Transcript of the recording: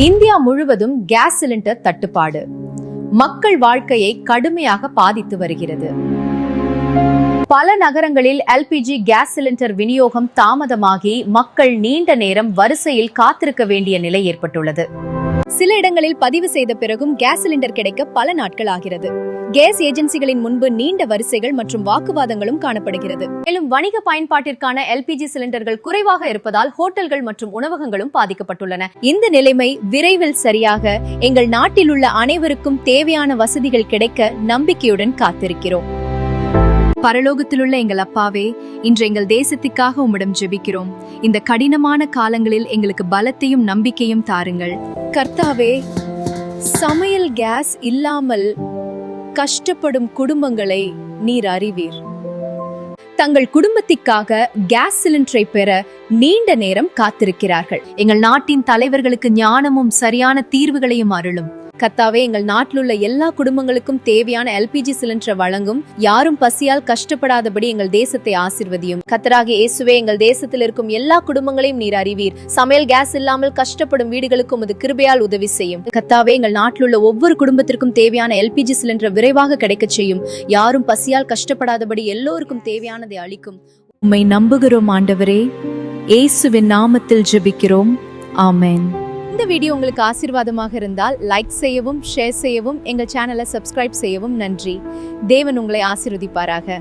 India முழுவதும் gas cylinder தட்டுப்பாடு மக்கள் வாழ்க்கையை கடுமையாக பாதித்து வருகிறது. பல நகரங்களில் எல்பிஜி கேஸ் சிலிண்டர் விநியோகம் தாமதமாகி மக்கள் நீண்ட நேரம் வரிசையில் காத்திருக்க வேண்டிய நிலை ஏற்பட்டுள்ளது. சில இடங்களில் பதிவு செய்த பிறகும் கேஸ் சிலிண்டர் கிடைக்க பல நாட்கள் ஆகிறது. கேஸ் ஏஜென்சிகளின் முன்பு நீண்ட வரிசைகள் மற்றும் வாக்குவாதங்களும் காணப்படுகிறது. மேலும் வணிக பயன்பாட்டிற்கான எல்பிஜி சிலிண்டர்கள் குறைவாக இருப்பதால் ஹோட்டல்கள் மற்றும் உணவகங்களும் பாதிக்கப்பட்டுள்ளன. இந்த நிலைமை விரைவில் சரியாக எங்கள் நாட்டில் உள்ள அனைவருக்கும் தேவையான வசதிகள் கிடைக்க நம்பிக்கையுடன் காத்திருக்கிறோம். பரலோகத்திலுள்ள எங்கள் அப்பாவே, இன்று எங்கள் தேசத்துக்காக உம்மிடம் ஜெபிக்கிறோம். இந்த கடினமான காலங்களில் எங்களுக்கு பலத்தையும் நம்பிக்கையும் தாருங்கள். கர்த்தாவே, சமையல் கேஸ் இல்லாமல் கஷ்டப்படும் குடும்பங்களை நீர் அறிவீர். தங்கள் குடும்பத்திற்காக கேஸ் சிலிண்டரை பெற நீண்ட நேரம் காத்திருக்கிறார்கள். எங்கள் நாட்டின் தலைவர்களுக்கு ஞானமும் சரியான தீர்வுகளையும் அருளும். கர்த்தாவே, எங்கள் நாட்டில் உள்ள எல்லா குடும்பங்களுக்கும் தேவையான எல்பிஜி சிலிண்டரை வழங்கும். யாரும் பசியால் கஷ்டப்படாதபடி எங்கள் தேசத்தை ஆசீர்வதியும். கர்த்தராகிய இயேசுவே, எங்கள் தேசத்தில் இருக்கும் எல்லா குடும்பங்களையும் நீர் அறிவீர். சமையல் கேஸ் இல்லாமல் கஷ்டப்படும் வீடுகளுக்கு உமது கிருபையால் உதவி செய்யும். கர்த்தாவே, எங்கள் நாட்டில் உள்ள ஒவ்வொரு குடும்பத்திற்கும் தேவையான எல்பிஜி சிலிண்டரை விரைவாக கிடைக்க செய்யும். யாரும் பசியால் கஷ்டப்படாதபடி எல்லோருக்கும் தேவையானதை அளிக்கும். உம்மை நம்புகிறோம் ஆண்டவரே, இயேசுவின் நாமத்தில் ஜெபிக்கிறோம். ஆமென். இந்த வீடியோ உங்களுக்கு ஆசீர்வாதமாக இருந்தால் லைக் செய்யவும், ஷேர் செய்யவும், எங்கள் சேனலை சப்ஸ்கிரைப் செய்யவும் நன்றி. தேவன் உங்களை ஆசீர்வதிப்பாராக.